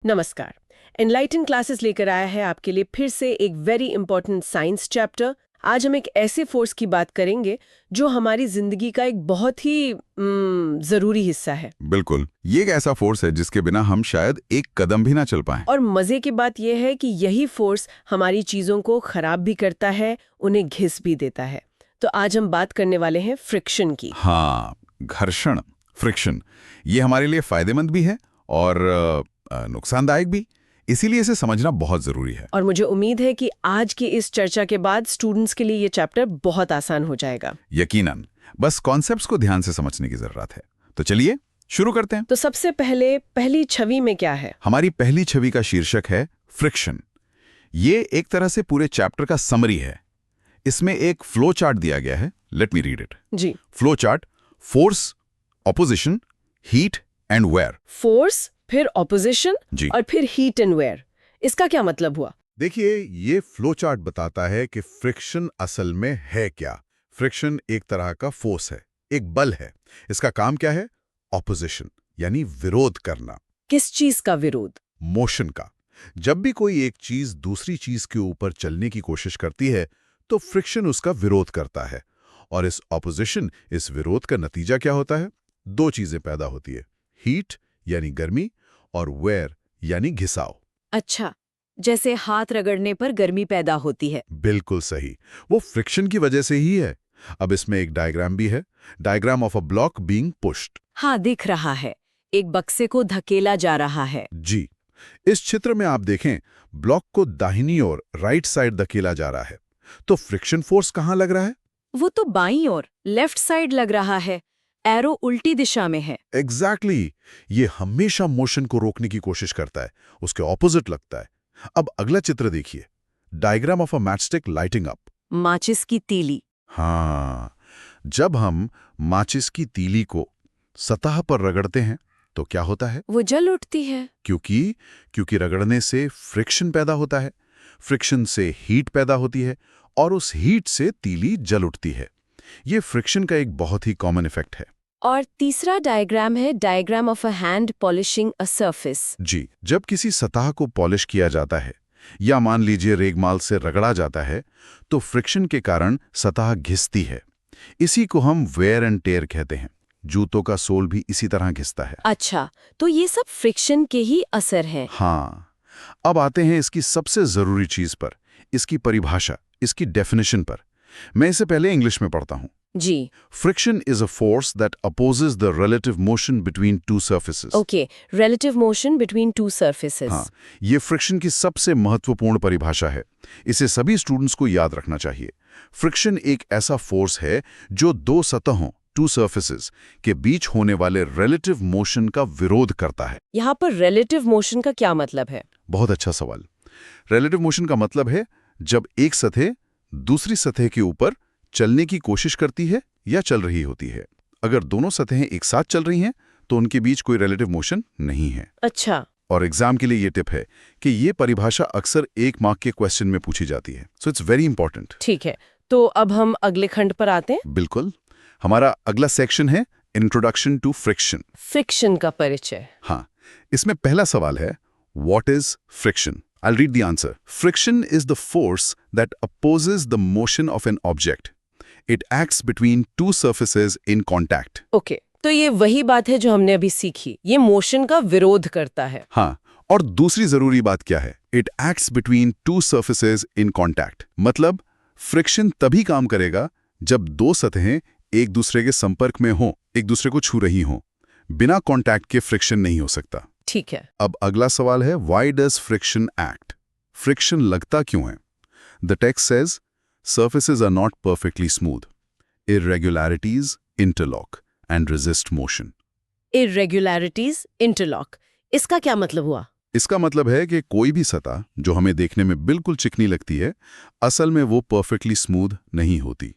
नमस्कार। Enlighten classes लेकर आया है आपके लिए फिर से एक वेरी इंपॉर्टेंट साइंस चैप्टर। आज हम एक ऐसे फोर्स की बात करेंगे जो हमारी जिंदगी का एक बहुत ही जरूरी हिस्सा है। बिल्कुल, ये एक ऐसा फोर्स है जिसके बिना हम शायद एक कदम भी ना चल पाएं। और मजे की बात यह है कि यही फोर्स हमारी चीजों को खराब भी करता है, उन्हें घिस भी देता है। तो आज हम बात करने वाले हैं फ्रिक्शन की। हाँ, घर्षण, फ्रिक्शन, ये हमारे लिए फायदेमंद भी है और नुकसानदायक भी, इसीलिए इसे समझना बहुत जरूरी है। और मुझे उम्मीद है कि आज की इस चर्चा के बाद स्टूडेंट्स के लिए ये चैप्टर बहुत आसान हो जाएगा। यकीनन, बस कॉन्सेप्ट्स को ध्यान से समझने की जरूरत है। तो चलिए शुरू करते हैं। तो सबसे पहले पहली छवि में क्या है? हमारी पहली छवि का शीर्षक है फ्रिक्शन। ये एक तरह से पूरे चैप्टर का समरी है। इसमें एक फ्लो चार्ट दिया गया है। Let me read it. जी। Flow chart: force, opposition, heat and wear. Force, फिर ऑपोजिशन जी। और फिर हीट एंड वेयर। इसका क्या मतलब हुआ? देखिए, ये फ्लो चार्ट बताता है कि फ्रिक्शन असल में है क्या। फ्रिक्शन एक तरह का फोर्स है, एक बल है। इसका काम क्या है? ऑपोजिशन, यानी विरोध करना। किस चीज का विरोध? मोशन का। जब भी कोई एक चीज दूसरी चीज के ऊपर चलने की कोशिश करती है तो फ्रिक्शन उसका विरोध करता है। और इस ऑपोजिशन, इस विरोध का नतीजा क्या होता है? दो चीजें पैदा होती है, हीट यानी गर्मी और वेयर यानी घिसाव। अच्छा, जैसे हाथ रगड़ने पर गर्मी पैदा होती है। बिल्कुल सही, वो फ्रिक्शन की वजह से ही है। अब इसमें एक डायग्राम भी है, diagram of a block being pushed. हाँ, दिख रहा है, एक बक्से को धकेला जा रहा है। जी, इस चित्र में आप देखें, ब्लॉक को दाहिनी ओर, राइट साइड धकेला जा रहा है। तो फ्रिक्शन फोर्स कहाँ लग रहा है? वो तो बाईं ओर, लेफ्ट साइड लग रहा है। एरो उल्टी दिशा में है। एग्जैक्टली, ये हमेशा मोशन को रोकने की कोशिश करता है, उसके ऑपोजिट लगता है। अब अगला चित्र देखिए, diagram of a matchstick lighting up. माचिस की तीली। हाँ, जब हम माचिस की तीली को सतह पर रगड़ते हैं तो क्या होता है? वो जल उठती है। क्योंकि रगड़ने से फ्रिक्शन पैदा होता है, फ्रिक्शन से हीट पैदा होती है और उस हीट से तीली जल उठती है। ये फ्रिक्शन का एक बहुत ही कॉमन इफेक्ट है। और तीसरा डायग्राम है diagram of a hand polishing a surface. जी, जब किसी सतह को पॉलिश किया जाता है या मान लीजिए रेगमाल से रगड़ा जाता है तो फ्रिक्शन के कारण सतह घिसती है। इसी को हम वेयर एंड टेयर कहते हैं। जूतों का सोल भी इसी तरह घिसता है। अच्छा, तो ये सब फ्रिक्शन के ही असर है। हाँ, अब आते हैं इसकी सबसे जरूरी चीज पर, इसकी परिभाषा, इसकी डेफिनेशन पर। मैं इसे पहले इंग्लिश में पढ़ता हूं। जी। Friction is a force that opposes the relative motion between two surfaces. Okay, relative motion between two surfaces। हाँ, ये फ्रिक्शन की सबसे महत्वपूर्ण परिभाषा है। इसे सभी स्टूडेंट्स को याद रखना चाहिए। फ्रिक्शन एक ऐसा फोर्स है जो दो सतहों, टू सर्फेसेस, के बीच होने वाले रिलेटिव मोशन का विरोध करता है। यहाँ पर relative motion का क्या मतलब है? बहुत अच्छा सवाल। रिलेटिव मोशन का मतलब है जब एक सतह दूसरी सतह के ऊपर चलने की कोशिश करती है या चल रही होती है। अगर दोनों सतहें एक साथ चल रही हैं तो उनके बीच कोई रिलेटिव मोशन नहीं है। अच्छा। और एग्जाम के लिए ये टिप है कि ये परिभाषा अक्सर 1 मार्क के क्वेश्चन में पूछी जाती है। So it's very important. ठीक है, तो अब हम अगले खंड पर आते हैं। बिल्कुल, हमारा अगला सेक्शन है इंट्रोडक्शन टू फ्रिक्शन। फ्रिक्शन का परिचय। हाँ, इसमें पहला सवाल है, what is friction? I'll read the answer. Friction is the force that opposes the motion of an object. It acts between two surfaces in contact. Okay, तो ये वही बात है जो हमने अभी सीखी, ये मोशन का विरोध करता है। हाँ, और दूसरी जरूरी बात क्या है? It acts between two surfaces in contact. मतलब फ्रिक्शन तभी काम करेगा जब दो सतहें एक दूसरे के संपर्क में हों, एक दूसरे को छू रही हों। बिना कॉन्टैक्ट के फ्रिक्शन नहीं हो सकता। ठीक है। अब अगला सवाल है, why does friction act? Friction लगता क्यों है? The text says surfaces are not perfectly smooth. Irregularities interlock and resist motion. Irregularities interlock, इसका क्या मतलब हुआ? इसका मतलब है कि कोई भी सतह जो हमें देखने में बिल्कुल चिकनी लगती है, असल में वो परफेक्टली स्मूथ नहीं होती।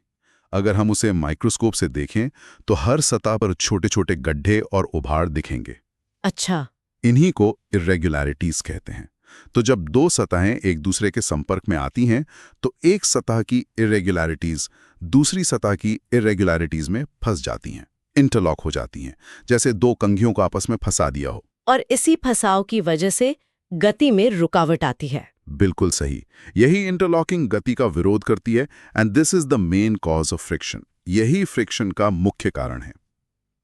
अगर हम उसे माइक्रोस्कोप से देखें तो हर सतह पर छोटे-छोटे गड्ढे और उभाड़ दिखेंगे। अच्छा। इन्हीं को इर्रेगुलरिटीज कहते हैं। तो जब दो सतहें एक दूसरे के संपर्क में आती हैं तो एक सतह की इर्रेगुलरिटीज दूसरी सतह की इर्रेगुलरिटीज में फंस जाती हैं, इंटरलॉक हो जाती हैं, जैसे दो कंघियों को आपस में फंसा दिया हो। और इसी फंसाव की वजह से गति में रुकावट आती है। बिल्कुल सही। यही इंटरलॉकिंग गति का विरोध करती है and this is the main cause of friction. यही फ्रिक्शन का मुख्य कारण है।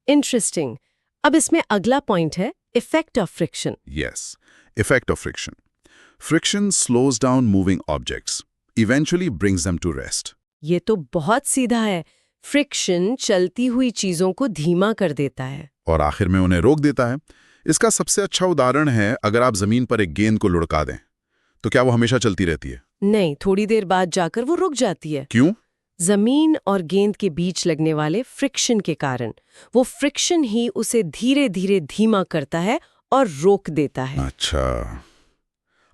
इंटरेस्टिंग। अब इसमें अगला पॉइंट है effect of friction. Yes, effect of friction. Friction slows down moving objects, eventually brings them to rest. ये तो बहुत सीधा है। फ्रिक्शन चलती हुई चीजों को धीमा कर देता है और आखिर में उन्हें रोक देता है। इसका सबसे अच्छा उदाहरण है अगर आप जमीन पर एक गेंद को लुढ़का दें, तो क्या वो हमेशा चलती रहती है? नहीं, थोड़ी देर बाद जाकर वो रुक जाती है। क्यों? जमीन और गेंद के बीच लगने वाले फ्रिक्शन के कारण। वो फ्रिक्शन ही उसे धीरे धीरे धीमा करता है और रोक देता है। अच्छा,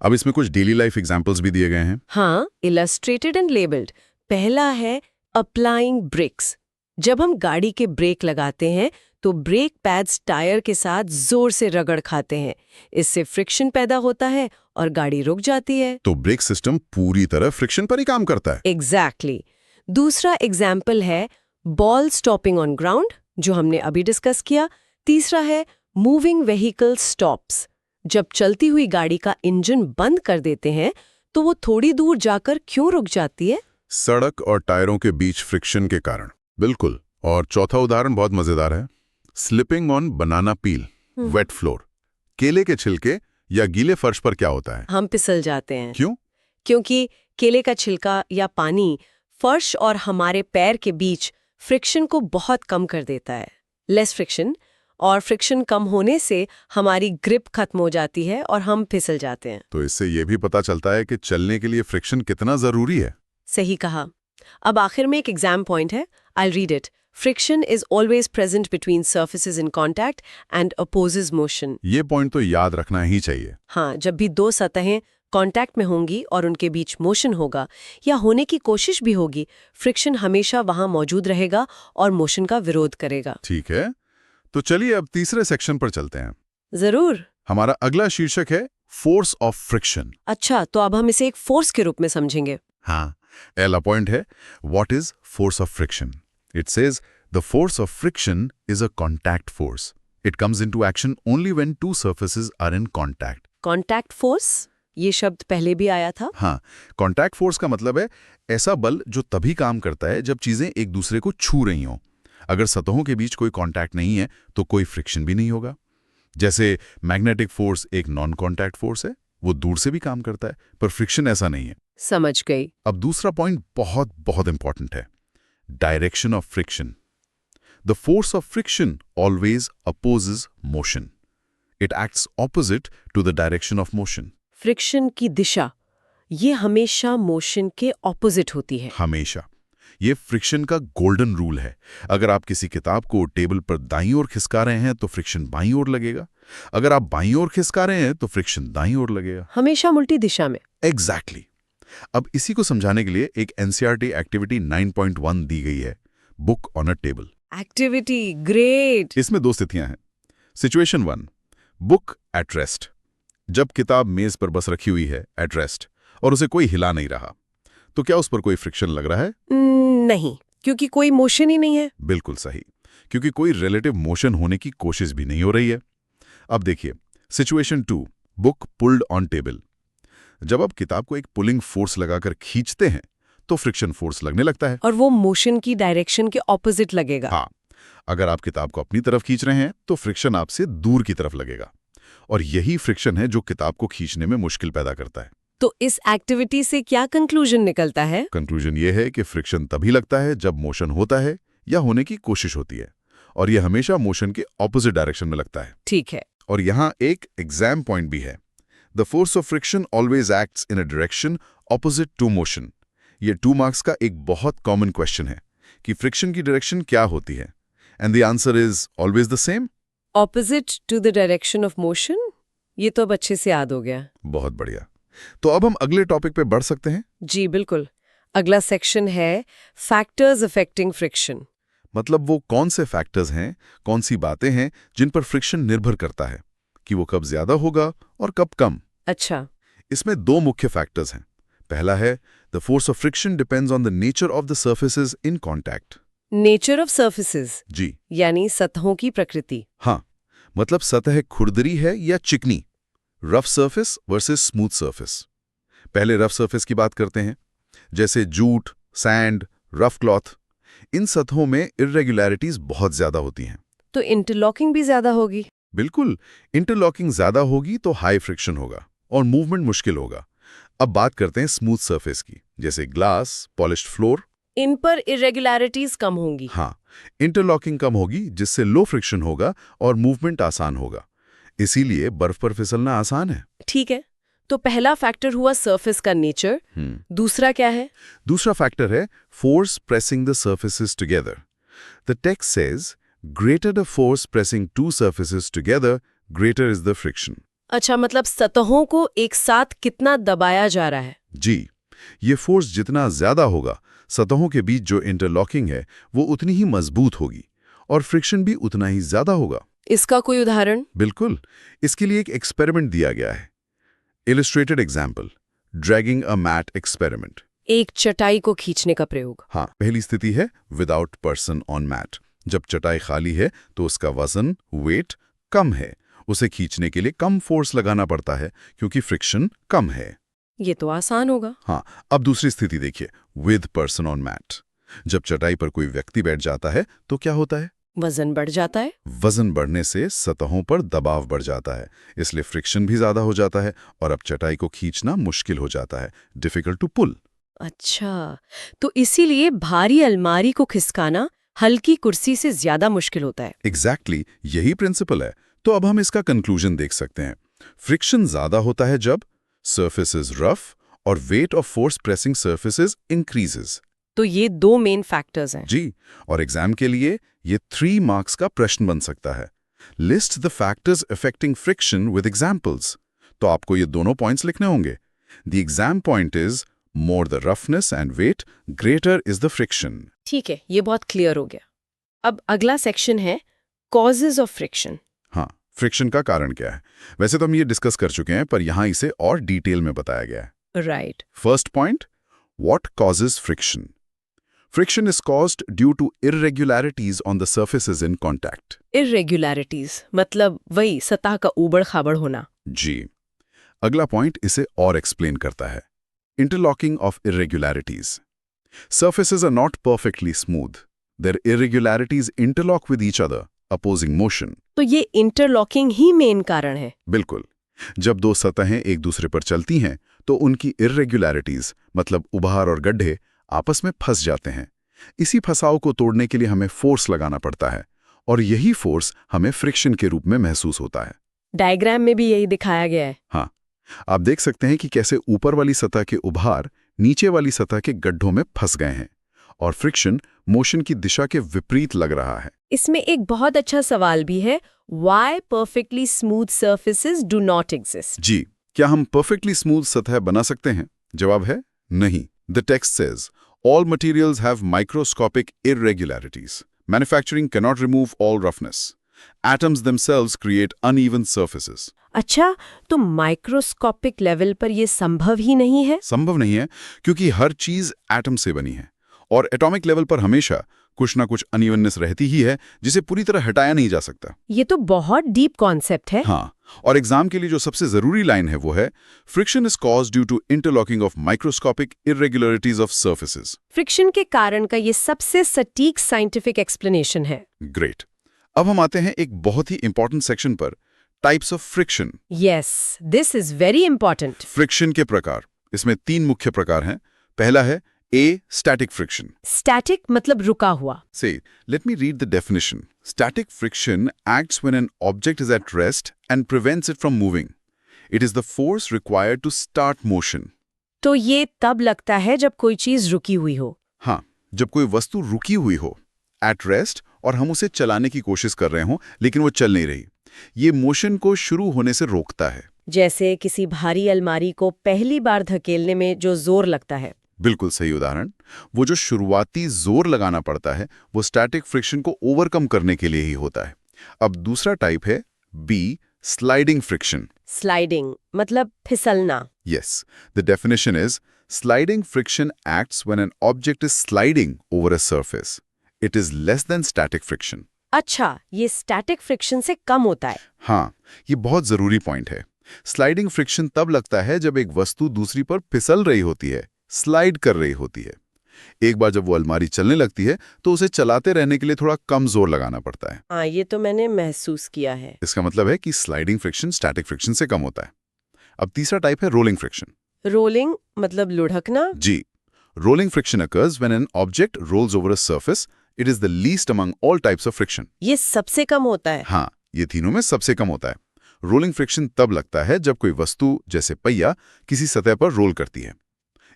अब इसमें कुछ डेली लाइफ एग्जांपल्स भी दिए गए हैं। हाँ, इलस्ट्रेटेड एंड लेबल्ड। पहला है अप्लाइंग ब्रेक्स। जब हम गाड़ी के ब्रेक लगाते हैं तो ब्रेक पैड्स टायर के साथ जोर से रगड़ खाते हैं। इससे फ्रिक्शन पैदा होता है और गाड़ी रुक जाती है। तो ब्रेक सिस्टम पूरी तरह फ्रिक्शन पर ही काम करता है। एग्जैक्टली। दूसरा एग्जाम्पल है बॉल स्टॉपिंग ऑन ग्राउंड, जो हमने अभी डिस्कस किया। तीसरा है मूविंग व्हीकल स्टॉप्स। जब चलती हुई गाड़ी का इंजन बंद कर देते हैं तो वो थोड़ी दूर जाकर क्यों रुक जाती है? सड़क और टायरों के बीच फ्रिक्शन के कारण। बिल्कुल। और चौथा उदाहरण बहुत मजेदार है, slipping on banana peel, wet floor. केले के छिलके या गीले फर्श पर क्या होता है? हम फिसल जाते हैं। क्यों? क्योंकि केले का छिलका या पानी फर्श और हमारे पैर के बीच फ्रिक्शन को बहुत कम कर देता है। लेस फ्रिक्शन, और फ्रिक्शन कम होने से हमारी ग्रिप खत्म हो जाती है और हम फिसल जाते हैं। तो इससे यह भी पता चलता है कि चलने के लिए फ्रिक्शन कितना जरूरी है। सही कहा। अब आखिर में एक एग्जाम पॉइंट है, I read it. Friction is always present between surfaces in contact and opposes motion. ये पॉइंट तो याद रखना ही चाहिए। हाँ, जब भी दो सतहें कांटेक्ट में होंगी और उनके बीच मोशन होगा या होने की कोशिश भी होगी, फ्रिक्शन हमेशा वहां मौजूद रहेगा और मोशन का विरोध करेगा। ठीक है, तो चलिए अब तीसरे सेक्शन पर चलते हैं। जरूर। हमारा अगला शीर्षक है फोर्स ऑफ फ्रिक्शन। अच्छा, तो अब हम इसे एक फोर्स के रूप में समझेंगे। हाँ, पहला पॉइंट है what is force of friction. It says the force of friction is a contact force. It comes into action only when two surfaces are in contact. Contact force, ये शब्द पहले भी आया था। हाँ, कॉन्टैक्ट फोर्स का मतलब है ऐसा बल जो तभी काम करता है जब चीजें एक दूसरे को छू रही हों। अगर सतहों के बीच कोई कॉन्टैक्ट नहीं है तो कोई फ्रिक्शन भी नहीं होगा। जैसे मैग्नेटिक फोर्स एक नॉन कॉन्टैक्ट फोर्स है, वो दूर से भी काम करता है, पर फ्रिक्शन ऐसा नहीं है। समझ गई। अब दूसरा पॉइंट बहुत बहुत इंपॉर्टेंट है, direction of friction. The force of friction always opposes motion. It acts opposite to the direction of motion. Friction की दिशा ये हमेशा मोशन के ऑपोजिट होती है। हमेशा। ये फ्रिक्शन का गोल्डन रूल है। अगर आप किसी किताब को टेबल पर दाईं ओर खिसका रहे हैं तो फ्रिक्शन बाईं ओर लगेगा। अगर आप बाईं ओर खिसका रहे हैं तो फ्रिक्शन दाईं ओर लगेगा। हमेशा उल्टी दिशा में। एग्जैक्टली। अब इसी को समझाने के लिए एक एनसीईआरटी एक्टिविटी 9.1 दी गई है, book on a table. Activity great. इसमें दो स्थितियां हैं। Situation 1, book at rest. जब किताब मेज पर बस रखी हुई है एट रेस्ट और उसे कोई हिला नहीं रहा, तो क्या उस पर कोई फ्रिक्शन लग रहा है? नहीं, क्योंकि कोई मोशन ही नहीं है। बिल्कुल सही, क्योंकि कोई रिलेटिव मोशन होने की कोशिश भी नहीं हो रही है। अब देखिए situation 2, book pulled on table. जब आप किताब को एक पुलिंग फोर्स लगाकर खींचते हैं तो फ्रिक्शन फोर्स लगने लगता है और वो मोशन की डायरेक्शन के ऑपोजिट लगेगा। हाँ, अगर आप किताब को अपनी तरफ खींच रहे हैं तो फ्रिक्शन आपसे दूर की तरफ लगेगा, और यही फ्रिक्शन है जो किताब को खींचने में मुश्किल पैदा करता है। तो इस एक्टिविटी से क्या कंक्लूजन निकलता है? कंक्लूजन ये है कि फ्रिक्शन तभी लगता है जब मोशन होता है या होने की कोशिश होती है, और यह हमेशा मोशन के ऑपोजिट डायरेक्शन में लगता है। ठीक है। और यहाँ एक एग्जाम पॉइंट भी है, the force of friction always acts in a direction opposite to motion. ये 2 मार्क्स का एक बहुत कॉमन क्वेश्चन है कि फ्रिक्शन की डायरेक्शन क्या होती है, and the answer is always the same, opposite to the direction of motion. ये तो अब अच्छे से याद हो गया। बहुत बढ़िया। तो अब हम अगले टॉपिक पे बढ़ सकते हैं। जी बिल्कुल। अगला सेक्शन है फैक्टर्स अफेक्टिंग फ्रिक्शन। मतलब वो कौन से फैक्टर्स हैं, कौन सी बातें हैं जिन पर फ्रिक्शन निर्भर करता है कि वो कब ज्यादा होगा और कब कम। अच्छा। इसमें 2 मुख्य फैक्टर्स हैं। पहला है the force of friction depends on the nature of the surfaces in contact. Nature of surfaces, जी, यानी सतहों की प्रकृति। हाँ, मतलब सतह खुरदरी है या चिकनी, rough surface versus smooth surface. पहले रफ सरफेस की बात करते हैं, जैसे जूट, सैंड, रफ क्लॉथ। इन सतहों में इर्रेगुलरिटीज बहुत ज्यादा होती हैं। तो इंटरलॉकिंग भी ज्यादा होगी। बिल्कुल, इंटरलॉकिंग ज्यादा होगी तो हाई फ्रिक्शन होगा और मूवमेंट मुश्किल होगा। अब बात करते हैं स्मूथ सरफेस की, जैसे ग्लास, पॉलिश्ड फ्लोर। इन पर इरेगुलरिटीज कम होंगी। हाँ, इंटरलॉकिंग कम होगी जिससे लो फ्रिक्शन होगा और मूवमेंट आसान होगा। इसीलिए बर्फ पर फिसलना आसान है। ठीक है, तो पहला फैक्टर हुआ सरफेस का नेचर। दूसरा क्या है? दूसरा फैक्टर है force pressing the surfaces together. The text says greater the force pressing two surfaces together, greater is the friction. अच्छा, मतलब सतहों को एक साथ कितना दबाया जा रहा है? जी, ये फोर्स जितना ज्यादा होगा, सतहों के बीच जो इंटरलॉकिंग है वो उतनी ही मजबूत होगी और फ्रिक्शन भी उतना ही ज्यादा होगा। इसका कोई उदाहरण? बिल्कुल, इसके लिए एक एक्सपेरिमेंट दिया गया है। इलस्ट्रेटेड एग्जाम्पल, ड्रैगिंग अ मैट एक्सपेरिमेंट। एक चटाई को खींचने का प्रयोग। हाँ, पहली स्थिति है विदाउट पर्सन ऑन मैट। जब चटाई खाली है तो उसका वजन, वेट कम है। उसे खींचने के लिए कम फोर्स लगाना पड़ता है क्योंकि फ्रिक्शन कम है। ये तो आसान होगा। हाँ, अब दूसरी स्थिति देखिए, विद पर्सन ऑन मैट। जब चटाई पर कोई व्यक्ति बैठ जाता है तो क्या होता है? वजन बढ़ जाता है। वजन बढ़ने से सतहों पर दबाव बढ़ जाता है, इसलिए फ्रिक्शन भी ज्यादा हो जाता है और अब चटाई को खींचना मुश्किल हो जाता है, डिफिकल्ट टू पुल। अच्छा, तो इसीलिए भारी अलमारी को खिसकाना हल्की कुर्सी से ज्यादा मुश्किल होता है। एग्जैक्टली, यही प्रिंसिपल है। तो अब हम इसका कंक्लूजन देख सकते हैं। फ्रिक्शन ज्यादा होता है जब surface is rough और weight of force pressing surfaces increases। तो ये दो मेन फैक्टर्स हैं। जी, और एग्जाम के लिए ये 3 मार्क्स का प्रश्न बन सकता है। List the factors affecting friction with examples. तो आपको ये दोनों पॉइंट्स लिखने होंगे। The exam point is more the roughness and wet, greater is the friction. ठीक है, ये बहुत क्लियर हो गया। अब अगला सेक्शन है कॉजेज ऑफ फ्रिक्शन। हाँ, फ्रिक्शन का कारण क्या है? वैसे तो हम ये डिस्कस कर चुके हैं, पर यहाँ इसे और डिटेल में बताया गया है। Right. First point, what causes friction? Friction is caused due to irregularities on the surfaces in contact. Irregularities मतलब वही सतह का ऊबड़-खाबड़ होना। जी, अगला पॉइंट इसे और एक्सप्लेन करता है। Interlocking of irregularities. Surfaces are not perfectly smooth. Their irregularities interlock with each other, opposing motion. तो ये इंटरलॉकिंग ही मेन कारण है। बिल्कुल, जब दो सतहें एक दूसरे पर चलती हैं तो उनकी irregularities मतलब उभार और गड्ढे आपस में फंस जाते हैं। इसी फंसाव को तोड़ने के लिए हमें फोर्स लगाना पड़ता है और यही फोर्स हमें फ्रिक्शन के रूप में महसूस होता है। डायग्राम में भी यही दिखाया गया है। हाँ, आप देख सकते हैं कि कैसे ऊपर वाली सतह के उभार नीचे वाली सतह के गड्ढों में फंस गए हैं और फ्रिक्शन मोशन की दिशा के विपरीत लग रहा है। इसमें एक बहुत अच्छा सवाल भी है, Why perfectly smooth surfaces do not exist? जी, क्या हम परफेक्टली स्मूथ सतह बना सकते हैं? जवाब है नहीं। The text says, all materials have microscopic irregularities. Manufacturing cannot remove all roughness. Atoms themselves create uneven surfaces. अच्छा, तो माइक्रोस्कोपिक लेवल पर ये संभव ही नहीं है? संभव नहीं है क्योंकि हर चीज एटम से बनी है और एटॉमिक लेवल पर हमेशा कुछ ना कुछ अनइवननेस रहती ही है जिसे पूरी तरह हटाया नहीं जा सकता। ये तो बहुत डीप कॉन्सेप्ट है। हाँ, और एग्जाम के लिए जो सबसे जरूरी लाइन है वो है friction is caused due to interlocking of microscopic irregularities of surfaces. Friction के कारण का ये सबसे सटीक साइंटिफिक एक्सप्लेनेशन है। ग्रेट। अब हम आते हैं एक बहुत ही इंपॉर्टेंट सेक्शन पर, types of friction. Yes, this is very important. Friction के प्रकार, इसमें 3 मुख्य प्रकार हैं। पहला है A. Static friction. स्टैटिक मतलब रुका हुआ। Say, let me read the definition. Static friction acts when an object is at rest and prevents it from moving. It is the force required to start motion. तो ये तब लगता है जब कोई चीज रुकी हुई हो। हाँ, जब कोई वस्तु रुकी हुई हो, at rest, और हम उसे चलाने की कोशिश कर रहे हों लेकिन वो चल नहीं रही। ये मोशन को शुरू होने से रोकता है। जैसे किसी भारी अलमारी को पहली बार धकेलने में जो जोर लगता है। बिल्कुल सही उदाहरण। वो जो शुरुआती जोर लगाना पड़ता है वो स्टैटिक फ्रिक्शन को ओवरकम करने के लिए ही होता है। अब दूसरा टाइप है B. Sliding friction. स्लाइडिंग मतलब फिसलना। Yes, the definition is sliding friction acts when an object is sliding over a surface. It is less than static friction. अच्छा, ये स्टैटिक फ्रिक्शन से कम होता है। हाँ, ये बहुत जरूरी पॉइंट है। स्लाइडिंग फ्रिक्शन तब लगता है जब एक वस्तु दूसरी पर फिसल रही होती है, स्लाइड कर रही होती है। एक बार जब वो अलमारी चलने लगती है तो उसे चलाते रहने के लिए थोड़ा कम जोर लगाना पड़ता है। हाँ, ये तो मैंने महसूस किया है। इसका मतलब है कि स्लाइडिंग फ्रिक्शन स्टैटिक फ्रिक्शन से कम होता है। अब तीसरा टाइप है रोलिंग फ्रिक्शन। रोलिंग मतलब लुढ़कना? जी, rolling friction occurs when an object rolls over a surface. It is the least among all types of friction. ये सबसे कम होता है? हाँ, ये तीनों में सबसे कम होता है। रोलिंग फ्रिक्शन तब लगता है जब कोई वस्तु जैसे पहिया किसी सतह पर रोल करती है।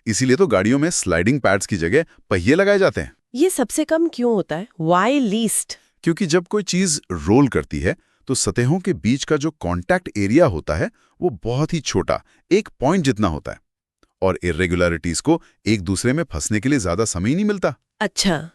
इसीलिए तो गाड़ियों में स्लाइडिंग पैड्स की जगह पहिए लगाए जाते हैं। ये सबसे कम क्यों होता है? Why least? क्योंकि जब कोई चीज रोल करती है तो सतहों के बीच का जो कॉन्टैक्ट एरिया होता है वो बहुत ही छोटा, एक पॉइंट जितना होता है, और इर्रेगुलरिटीज को एक दूसरे में फंसने के लिए ज्यादा समय ही नहीं मिलता। अच्छा।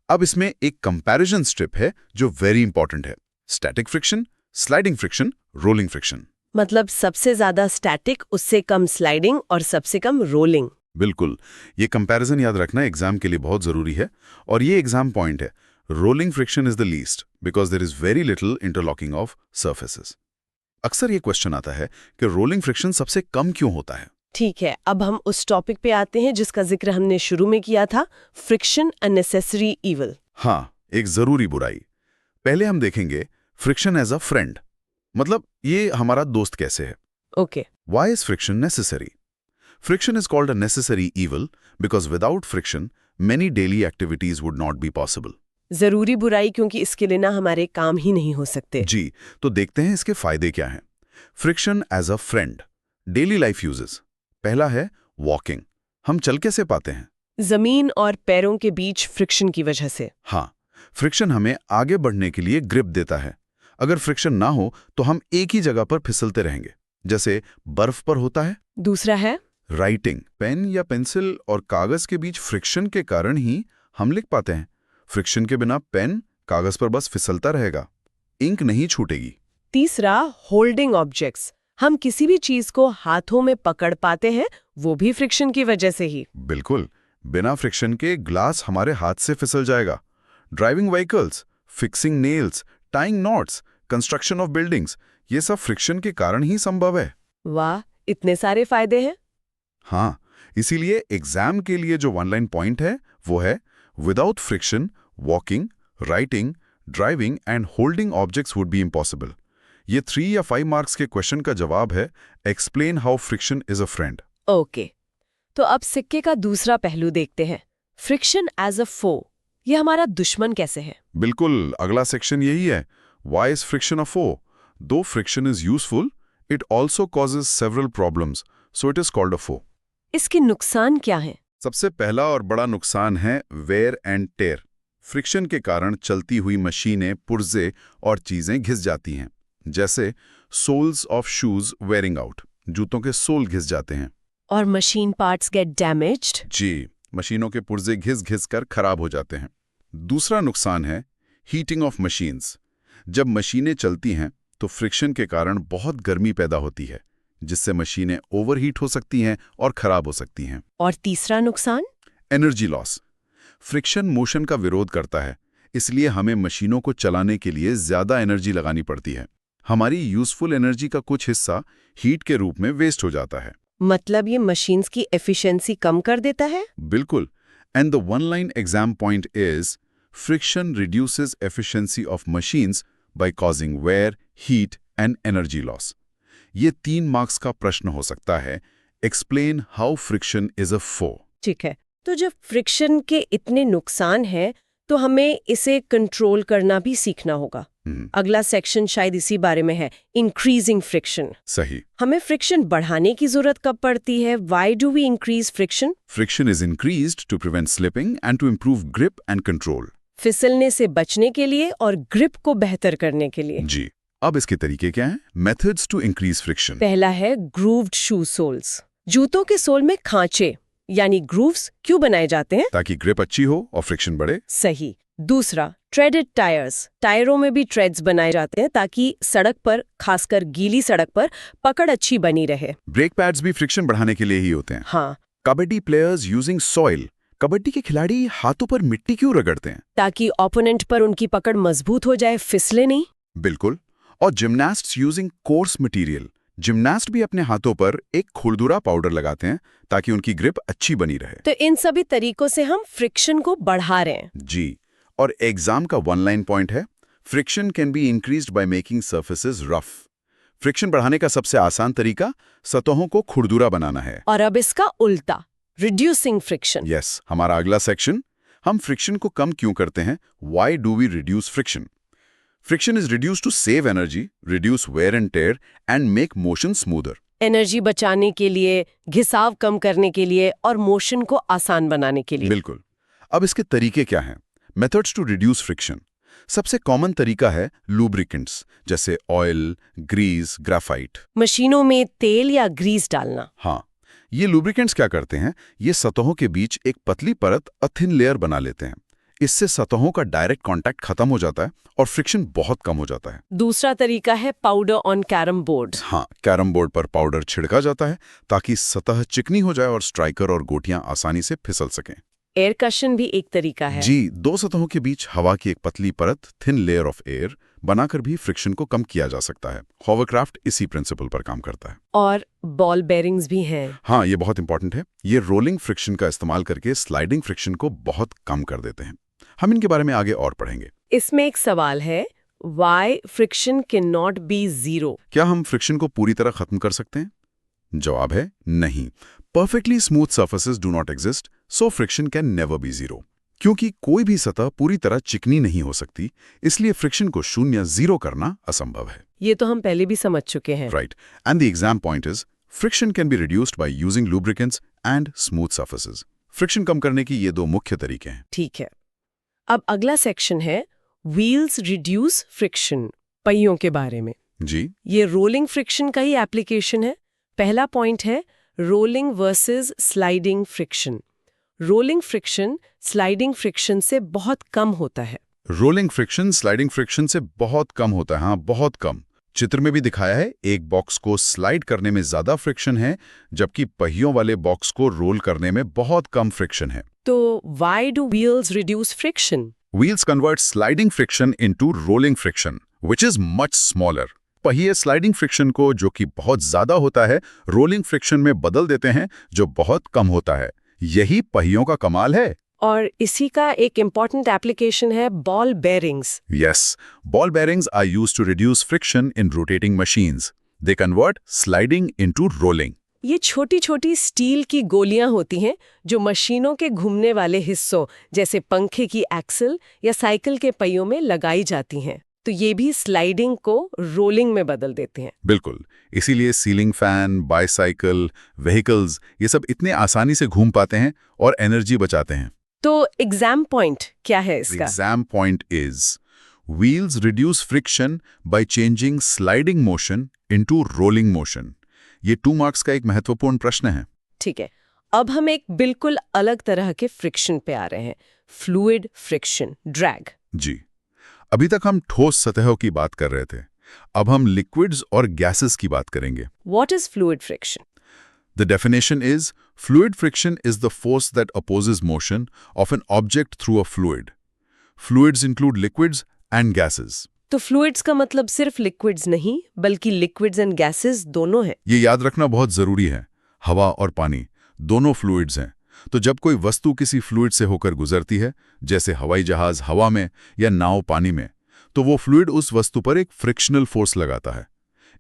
अब इसमें एक कंपैरिजन स्ट्रिप है जो वेरी इंपॉर्टेंट है। Static friction, sliding friction, rolling friction. मतलब सबसे ज्यादा स्टैटिक, उससे कम स्लाइडिंग और सबसे कम रोलिंग। बिल्कुल, ये कंपैरिजन याद रखना एग्जाम के लिए बहुत जरूरी है, और ये एग्जाम पॉइंट है। Rolling friction is the least because there is very little interlocking of surfaces. अक्सर ये क्वेश्चन आता है कि रोलिंग फ्रिक्शन सबसे कम क्यों होता है। ठीक है, अब हम उस टॉपिक पे आते हैं जिसका जिक्र हमने शुरू में किया था, फ्रिक्शन अ नेसेसरी इविल। हाँ, एक जरूरी बुराई। पहले हम देखेंगे फ्रिक्शन एज अ फ्रेंड, मतलब ये हमारा दोस्त कैसे है। Okay. Why is friction necessary? Friction is called a necessary evil because without friction, many daily activities would not be possible. जरूरी बुराई क्योंकि इसके लिए ना हमारे काम ही नहीं हो सकते। जी, तो देखते हैं इसके फायदे क्या हैं। Friction as a friend. Daily life uses. पहला है वॉकिंग। हम चल कैसे पाते हैं? जमीन और पैरों के बीच फ्रिक्शन की वजह से। हाँ, फ्रिक्शन हमें आगे बढ़ने के लिए ग्रिप देता है। अगर फ्रिक्शन ना हो तो हम एक ही जगह पर फिसलते रहेंगे, जैसे बर्फ पर होता है। दूसरा है राइटिंग। पेन या पेंसिल और कागज के बीच फ्रिक्शन के कारण ही हम लिख पाते हैं। फ्रिक्शन के बिना पेन कागज पर बस फिसलता रहेगा, इंक नहीं छूटेगी। तीसरा होल्डिंग ऑब्जेक्ट्स। हम किसी भी चीज को हाथों में पकड़ पाते हैं, वो भी फ्रिक्शन की वजह से ही। बिल्कुल, बिना फ्रिक्शन के ग्लास हमारे हाथ से फिसल जाएगा। Driving vehicles, fixing nails, tying knots, construction of buildings, ये सब फ्रिक्शन के कारण ही संभव है। वाह, इतने सारे फायदे हैं। हाँ, इसीलिए एग्जाम के लिए जो वन लाइन पॉइंट है वो है without friction walking, writing, driving and holding objects would be impossible. ये 3 या 5 मार्क्स के क्वेश्चन का जवाब है explain how friction is a friend. Okay, तो अब सिक्के का दूसरा पहलू देखते हैं, फ्रिक्शन एज अ फो। ये हमारा दुश्मन कैसे है? बिल्कुल, अगला सेक्शन यही है। Why is friction a foe? Though friction is useful, it also causes several problems, so it is called a foe. इसके नुकसान क्या हैं? सबसे पहला और बड़ा नुकसान है वेयर एंड टेयर। फ्रिक्शन के कारण चलती हुई मशीनें, पुर्जे और चीजें घिस जाती हैं, जैसे soles of shoes wearing out, जूतों के सोल घिस जाते हैं। और मशीन पार्ट्स गेट डैमेज्ड। जी, मशीनों के पुर्जे घिस घिस कर खराब हो जाते हैं। दूसरा नुकसान है हीटिंग ऑफ मशीन्स। जब मशीनें चलती हैं तो फ्रिक्शन के कारण बहुत गर्मी पैदा होती है, जिससे मशीनें ओवरहीट हो सकती हैं और खराब हो सकती हैं। और तीसरा नुकसान? Energy loss. फ्रिक्शन मोशन का विरोध करता है, इसलिए हमें मशीनों को चलाने के लिए ज्यादा एनर्जी लगानी पड़ती है। हमारी यूजफुल एनर्जी का कुछ हिस्सा हीट के रूप में वेस्ट हो जाता है। मतलब ये मशीन्स की एफिशिएंसी कम कर देता है? बिल्कुल, and the one line exam point is friction reduces efficiency of machines by causing wear, heat and energy loss. ये 3 मार्क्स का प्रश्न हो सकता है। Explain how friction is a foe. ठीक है, तो जब फ्रिक्शन के इतने नुकसान हैं तो हमें इसे कंट्रोल करना भी सीखना होगा। अगला सेक्शन शायद इसी बारे में है, इंक्रीजिंग फ्रिक्शन। सही। हमें फ्रिक्शन बढ़ाने की जरूरत कब पड़ती है? Why do we increase friction? Friction is increased to prevent slipping and to improve grip and control. फिसलने से बचने के लिए और ग्रिप को बेहतर करने के लिए। जी, अब इसके तरीके क्या हैं? Methods to increase friction. पहला है ग्रूव्ड शू सोल्स। जूतों के सोल में खांचे यानी ग्रूव्स क्यों बनाए जाते हैं? ताकि ग्रिप अच्छी हो और फ्रिक्शन बढ़े। सही। दूसरा, ट्रेडेड टायर्स। टायरों में भी ट्रेड्स बनाए जाते हैं ताकि सड़क पर, खासकर गीली सड़क पर, पकड़ अच्छी बनी रहे। ब्रेक पैड्स भी फ्रिक्शन बढ़ाने के लिए ही होते हैं। हाँ, kabaddi players using soil. Kabaddi के खिलाड़ी हाथों पर मिट्टी क्यों रगड़ते हैं? ताकि ओपोनेंट पर उनकी पकड़ मजबूत हो जाए, फिसले नहीं। बिल्कुल। और जिम्नास्ट्स यूजिंग कोर्स मटेरियल जिम्नास्ट भी अपने हाथों पर एक खुरदुरा पाउडर लगाते हैं ताकि उनकी ग्रिप अच्छी बनी रहे। तो इन सभी तरीकों से हम फ्रिक्शन को बढ़ा रहे हैं। जी, और एग्जाम का वन लाइन पॉइंट है, friction can be increased by making surfaces rough. Friction बढ़ाने का सबसे आसान तरीका सतहों को खुरदुरा बनाना है। और अब इसका उल्टा, रिड्यूसिंग फ्रिक्शन। यस, हमारा अगला सेक्शन, हम फ्रिक्शन को कम क्यों करते हैं? Why do we reduce friction? Friction is reduced to save energy, reduce wear and tear, and make motion smoother. Energy बचाने के लिए, घिसाव कम करने के लिए और मोशन को आसान बनाने के लिए। बिल्कुल। अब इसके तरीके क्या हैं? Methods to reduce friction. सबसे कॉमन तरीका है लुब्रिकेंट्स, जैसे ऑयल, ग्रीस, ग्राफाइट। मशीनों में तेल या ग्रीस डालना। हाँ, ये लुब्रिकेंट्स क्या करते हैं? ये सतहों के बीच एक पतली परत, अ थिन लेयर बना लेते हैं। इससे सतहों का डायरेक्ट कांटेक्ट खत्म हो जाता है और फ्रिक्शन बहुत कम हो जाता है। दूसरा तरीका है पाउडर ऑन कैरम बोर्ड। हाँ, कैरम बोर्ड पर पाउडर छिड़का जाता है ताकि सतह चिकनी हो जाए और स्ट्राइकर और गोटियां आसानी से फिसल सकें। एयर कशन भी एक तरीका है। जी, दो सतहों के बीच हवा की एक पतली परत, थिन लेयर ऑफ एयर बनाकर भी फ्रिक्शन को कम किया जा सकता है। हॉवरक्राफ्ट इसी प्रिंसिपल पर काम करता है। और बॉल बेरिंग्स भी हैं। हाँ, ये बहुत इंपॉर्टेंट है। ये रोलिंग फ्रिक्शन का इस्तेमाल करके स्लाइडिंग फ्रिक्शन को बहुत कम कर देते हैं। हम इनके बारे में आगे और पढ़ेंगे। इसमें एक सवाल है, why friction can not be zero? क्या हम फ्रिक्शन को पूरी तरह खत्म कर सकते हैं? जवाब है नहीं। Perfectly smooth surfaces do not exist, so friction can never be zero. क्योंकि कोई भी सतह पूरी तरह चिकनी नहीं हो सकती, इसलिए फ्रिक्शन को शून्य, जीरो करना असंभव है। ये तो हम पहले भी समझ चुके हैं। Right, and the exam point is friction can be reduced by using lubricants and smooth surfaces. Friction कम करने की ये दो मुख्य तरीके हैं। ठीक है। अब अगला सेक्शन है व्हील्स रिड्यूस फ्रिक्शन, पहियों के बारे में। जी, ये रोलिंग फ्रिक्शन का ही एप्लीकेशन है। पहला पॉइंट है rolling versus sliding friction. Rolling friction sliding friction से बहुत कम होता है। रोलिंग फ्रिक्शन स्लाइडिंग फ्रिक्शन से बहुत कम होता है। हाँ, बहुत कम। चित्र में भी दिखाया है, एक बॉक्स को स्लाइड करने में ज्यादा फ्रिक्शन है, जबकि पहियों वाले बॉक्स को रोल करने में बहुत कम फ्रिक्शन है। तो why do wheels reduce friction? Wheels convert sliding friction into rolling friction, which is much smaller. पहिए स्लाइडिंग फ्रिक्शन को, जो कि बहुत ज्यादा होता है, रोलिंग फ्रिक्शन में बदल देते हैं, जो बहुत कम होता है। यही पहियों का कमाल है। और इसी का एक इम्पॉर्टेंट एप्लीकेशन है ball bearings. Yes, ball bearings are used to reduce friction in rotating machines. They convert sliding into rolling. ये छोटी छोटी स्टील की गोलियां होती हैं जो मशीनों के घूमने वाले हिस्सों, जैसे पंखे की एक्सल या साइकिल के पहियों में लगाई जाती हैं। तो ये भी स्लाइडिंग को रोलिंग में बदल देते हैं। बिल्कुल, इसीलिए सीलिंग फैन, बाइसाइकिल, व्हीकल्स, ये सब इतने आसानी से घूम पाते हैं और एनर्जी बचाते हैं। तो एग्जाम पॉइंट क्या है इसका? Exam point is wheels reduce friction by changing sliding motion into rolling motion. ये 2 मार्क्स का एक महत्वपूर्ण प्रश्न है। ठीक है, अब हम एक बिल्कुल अलग तरह के फ्रिक्शन पे आ रहे हैं, फ्लूइड फ्रिक्शन, ड्रैग। जी, अभी तक हम ठोस सतहों की बात कर रहे थे, अब हम लिक्विड्स और गैसेस की बात करेंगे। What is fluid friction? The definition is, fluid friction is the force that opposes motion of an object through a fluid. Fluids include liquids and gases. तो फ्लूइड्स का मतलब सिर्फ लिक्विड्स नहीं, बल्कि लिक्विड्स एंड गैसेस दोनों हैं। ये याद रखना बहुत जरूरी है। हवा और पानी दोनों फ्लूइड्स हैं। तो जब कोई वस्तु किसी फ्लूइड से होकर गुजरती है, जैसे हवाई जहाज हवा में या नाव पानी में, तो वो फ्लूइड उस वस्तु पर एक फ्रिक्शनल फोर्स लगाता है।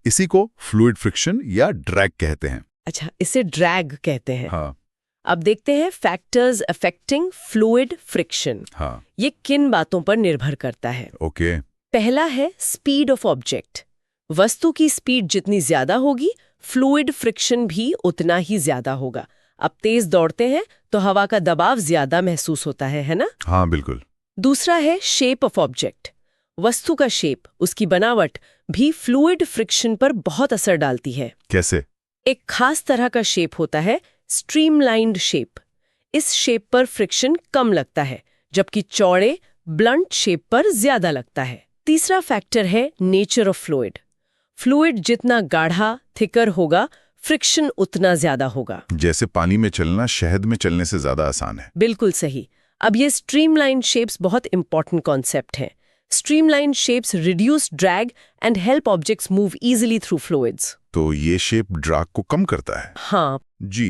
इसी को फ्लूइड फ्रिक्शन या ड्रैग कहते हैं। अच्छा, इसे ड्रैग कहते हैं। हाँ, अब देखते हैं फैक्टर्स अफेक्टिंग फ्लूइड फ्रिक्शन। हाँ, ये किन बातों पर निर्भर करता है? ओके। पहला है स्पीड ऑफ ऑब्जेक्ट। वस्तु की स्पीड जितनी ज्यादा होगी, फ्लूइड फ्रिक्शन भी उतना ही ज्यादा होगा। अब तेज दौड़ते हैं तो हवा का दबाव ज्यादा महसूस होता है ना? हाँ, बिल्कुल। दूसरा है शेप ऑफ ऑब्जेक्ट। वस्तु का शेप, उसकी बनावट भी फ्लूइड फ्रिक्शन पर बहुत असर डालती है। कैसे? एक खास तरह का शेप होता है स्ट्रीमलाइंड शेप। इस शेप पर फ्रिक्शन कम लगता है, जबकि चौड़े ब्लंट शेप पर ज्यादा लगता है। तीसरा फैक्टर है नेचर ऑफ फ्लूइड। फ्लूइड जितना गाढ़ा, थिकर होगा, फ्रिक्शन उतना ज्यादा होगा। जैसे पानी में चलना शहद में चलने से ज्यादा आसान है। बिल्कुल सही। अब ये स्ट्रीमलाइन शेप्स बहुत इंपॉर्टेंट कॉन्सेप्ट हैं। Streamlined shapes reduce drag and help objects move easily through fluids. तो ये शेप ड्रैग को कम करता है। हाँ, जी,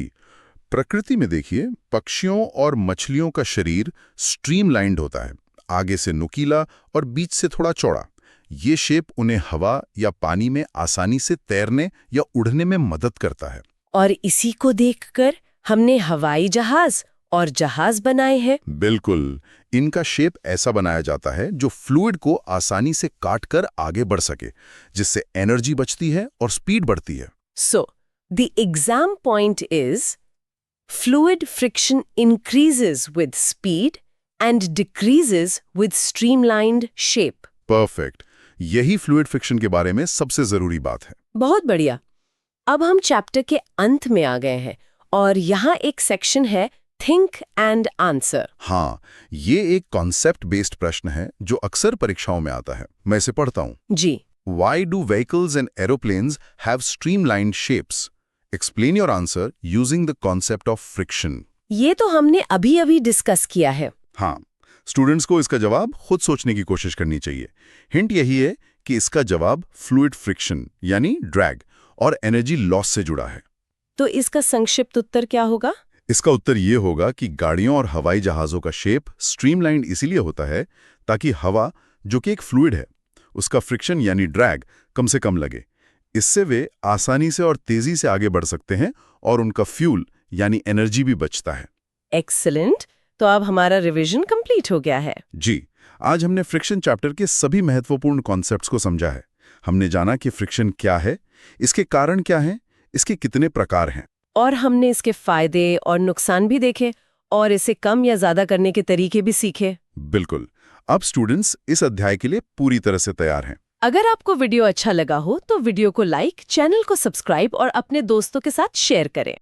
प्रकृति में देखिए पक्षियों और मछलियों का शरीर स्ट्रीमलाइंड होता है, आगे से नुकीला और बीच से थोड़ा चौड़ा। ये शेप उन्हें हवा या पानी में आसानी से तैरने या उड़ने में मदद करता है। और इसी को देखकर हमने हवाई जहाज और जहाज बनाए हैं। बिल्कुल, इनका शेप ऐसा बनाया जाता है जो फ्लूइड को आसानी से काटकर आगे बढ़ सके, जिससे एनर्जी बचती है और स्पीड बढ़ती है। So, the exam point is fluid friction increases with speed and decreases with streamlined shape. Perfect, यही फ्लूइड फ्रिक्शन के बारे में सबसे जरूरी बात है। बहुत बढ़िया। अब हम चैप्टर के अंत में आ गए हैं और यहाँ एक सेक्शन है थिंक एंड आंसर। हाँ, ये एक कॉन्सेप्ट बेस्ड प्रश्न है जो अक्सर परीक्षाओं में आता है। मैं इसे पढ़ता हूँ। जी, Why do vehicles and aeroplanes have streamlined shapes? Explain your answer using the concept of friction. ये तो हमने अभी डिस्कस किया है। हाँ, स्टूडेंट्स को इसका जवाब खुद सोचने की कोशिश करनी चाहिए। हिंट यही है कि इसका जवाब फ्लूइड फ्रिक्शन यानी ड्रैग और एनर्जी लॉस से जुड़ा है। तो इसका संक्षिप्त उत्तर क्या होगा? इसका उत्तर ये होगा कि गाड़ियों और हवाई जहाज़ों का शेप स्ट्रीमलाइंड इसीलिए होता है ताकि हवा, जो कि एक फ्लूइड है, उसका फ्रिक्शन यानी ड्रैग कम से कम लगे। इससे वे आसानी से और तेजी से आगे बढ़ सकते हैं और उनका फ्यूल यानी एनर्जी भी बचता है। एक्सीलेंट। तो अब हमारा रिवीजन कंप्लीट हो गया है। जी, आज हमने फ्रिक्शन चैप्टर के सभी महत्वपूर्ण कॉन्सेप्ट्स को समझा है। हमने जाना कि फ्रिक्शन क्या है, इसके कारण क्या हैं, इसके कितने प्रकार हैं, और हमने इसके फायदे और नुकसान भी देखे और इसे कम या ज्यादा करने के तरीके भी सीखे। बिल्कुल। अब स्टूडेंट्स इस अध्याय के लिए पूरी तरह से तैयार हैं। अगर आपको वीडियो अच्छा लगा हो तो वीडियो को लाइक, चैनल को सब्सक्राइब और अपने दोस्तों के साथ शेयर करें।